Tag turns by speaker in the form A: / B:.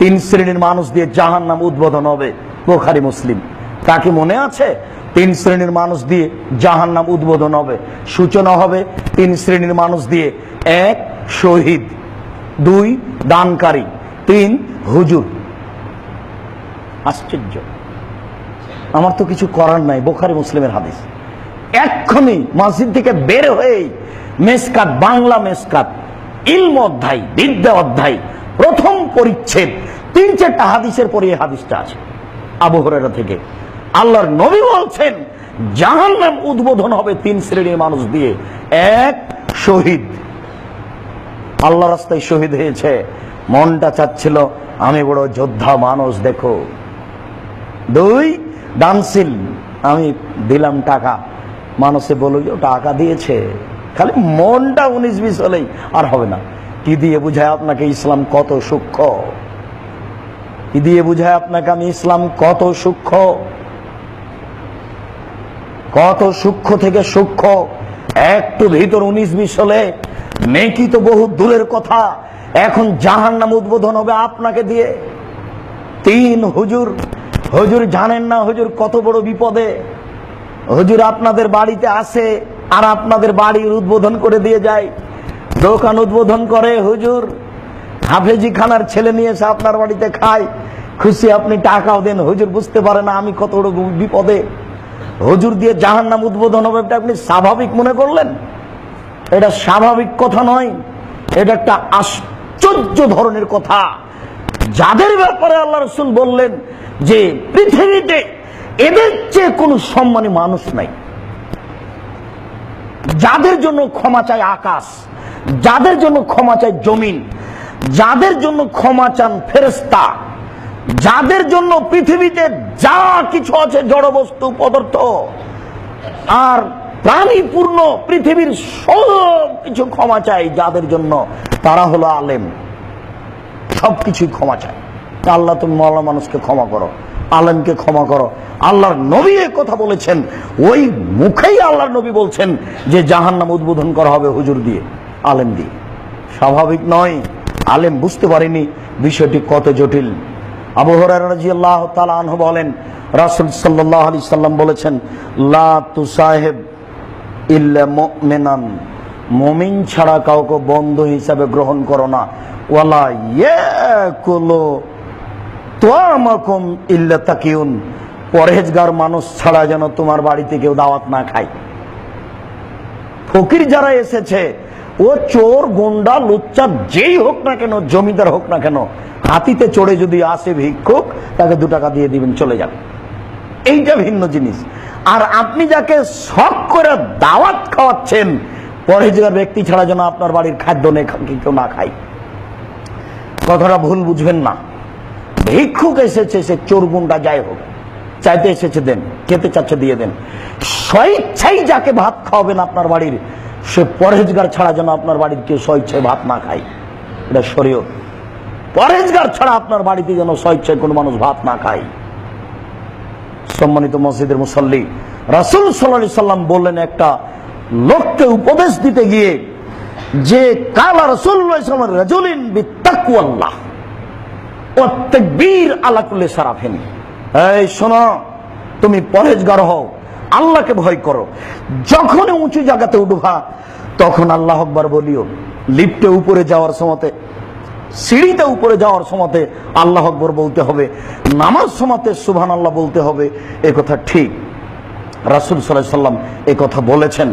A: তিন শ্রেণীর মানুষ দিয়ে জাহান্নাম উদ্বোধন হবে, বুখারী মুসলিম। তাকে মনে আছে? তিন শ্রেণীর মানুষ দিয়ে জাহান্নাম উদ্বোধন হবে। সূচনা হবে তিন শ্রেণীর মানুষ দিয়ে: এক, শহীদ; দুই, দানকারী; তিন, হুজুর। আশ্চর্য! আমার তো কিছু করার নাই, বুখারী মুসলিমের হাদিস। এক্ষুনি মসজিদ থেকে বের হয়ে মেসকাত, বাংলা মেসকাত, ইলম অধ্যায়, বিদ্যা অধ্যায়, প্রথম পরিচ্ছেদ, 3-4টা হাদিসের পরে এই হাদিসটা আছে আবু হুরায়রা থেকে। আল্লাহর নবী বলছেন জাহান্নাম উদ্বোধন হবে তিন শ্রেণীর মানুষ দিয়ে: এক, শহীদ, আল্লাহ রাস্তায় শহীদ হয়েছে, মনটা চাচ্ছিল আমি বড় যোদ্ধা মানুষ দেখো। দুই, দানশীল, আমি দিলাম টাকা, মানুষে বলল যে টাকা দিয়েছে, খালি মনটা 19-20 হলেই আর হবে না। কি দিয়ে বুঝায় আপনাকে ইসলাম কত সূক্ষ্ম? কি দিয়ে বুঝায় আপনাকে আমি ইসলাম কত সূক্ষ্ম? কত সূক্ষ্ম থেকে সূক্ষ্ম। একটু ভিতর 19-20 হলে নেকি তো বহু দূরের কথা, এখন জাহান্নাম উদ্বোধন হবে আপনাকে দিয়ে। তিন, হুজুর। হুজুর জানেন না হুজুর কত বড় বিপদে। হুজুর আপনাদের বাড়িতে আসে আর আপনাদের বাড়ির উদ্বোধন করে দিয়ে যায়, দোকান উদ্বোধন করে। হুজুর হাফেজি খানার ছেলে নিয়ে এসে আপনার বাড়িতে খায়, খুশি আপনি টাকাও দেন। হুজুর বুঝতে পারে না আমি কত বড় বিপদে। হুজুর দিয়ে জাহান্নাম উদ্বোধন হবে, এটা আপনি স্বাভাবিক মনে করলেন? এটা স্বাভাবিক কথা নয়, এটা একটা আশ্চর্য ধরনের কথা, যাদের ব্যাপারে আল্লাহ রাসূল বললেন যে পৃথিবীতে এদের চেয়ে কোনো সম্মানী মানুষ নাই, যাদের জন্য ক্ষমা চায় আকাশ, যাদের জন্য ক্ষমা চায় জমিন, যাদের জন্য ক্ষমা চান ফেরেশতা, যাদের জন্য পৃথিবীতে যা কিছু আছে জড়বস্তু পদার্থ আর প্রাণীপূর্ণ পৃথিবীর সব কিছু ক্ষমা চায় যাদের জন্য, তারা হলো আলেম। সবকিছুই ক্ষমা চায়। আল্লাহ তুমি মওলা মানুষকে ক্ষমা করো, আলেমকে ক্ষমা করো। আল্লাহর নবী এই কথা বলেছেন, ওই মুখেই আল্লাহর নবী বলছেন যে জাহান্নাম উদ্বোধন করা হবে হুজুর দিয়ে, আলেম দিয়ে। স্বাভাবিক নয়। আলেম বুঝতে পারেনি বিষয়টি কত জটিল। আবু হুরায়রা রাদিয়াল্লাহু তাআলা আনহু বলেন, রাসূল সাল্লাল্লাহু আলাইহি সাল্লাম বলেছেন, লা তুসাহিব ইল্লা মুমিনান, মুমিন ছাড়া কাউকে বন্ধু হিসাবে গ্রহণ করো না। ওয়ালা ইয়াকুলু তুআমাকুম ইল্লা তাকিউন, পরহেজগার মানুষ ছাড়া যেন তোমার বাড়িতে কেউ দাওয়াত না খায়। ফকির যারা এসেছে, ও চোর, গুন্ডা, লুচ্চা যেই হোক না কেন, জমিদার হোক না কেন, হাতিতে চড়ে যদি আসে ভিক্ষুক, তাকে 2 টাকা দিয়ে দিবেন, চলে যাবে। এইটা ভিন্ন জিনিস। আর আপনি যাকে শখ করে দাওয়াত খাওয়াচ্ছেন, পরহেজগার ব্যক্তি ছাড়া যেন আপনার বাড়ির খাদ্য কেউ না খায়। কথাটা ভুল বুঝবেন না। ভিক্ষুক এসেছে, সে চোর, গুন্ডা যাই হোক, চাইতে এসেছে দেন, খেতে চাচ্ছে দিয়ে দেন। স্বেচ্ছাই যাকে ভাত খাওয়াবেন আপনার বাড়ির, সে পরহেজগার ছাড়া যেন আপনার বাড়ির কেউ স্বেচ্ছায় ভাত না খায়। এটা শরীয়ত। পরহেজগার ছাড়া আপনার বাড়িতে যেন স্বেচ্ছায় কোনো মানুষ ভাত না খায়। সম্মানিত মসজিদের মুসল্লি, রাসূল সাল্লাল্লাহু আলাইহি সাল্লাম বললেন একটা লোককে উপদেশ দিতে গিয়ে যে কালা রাসূলুল্লাহ সাল্লাল্লাহু আলাইহি ওয়াসাল্লাম রাজুলিন বিতাকওয়াল্লাহ ওয়া তাকবীর আলা কুল্লি সারাফিন। এই শোনো, তুমি পরহেজগার হও, আল্লাহকে ভয় করো। যখন উঁচু জায়গাতে উঠবা তখন আল্লাহ আকবার বলিও। লিফটে উপরে যাওয়ার সময়তে, সিঁড়িতে উপরে যাওয়ার সময়তে আল্লাহ আকবার বলতে হবে। নামাজ সময়তে সুবহানাল্লাহ বলতে হবে। এ কথা ঠিক, রাসূল সাল্লাল্লাহু আলাইহি সাল্লাম এ কথা বলেছেন।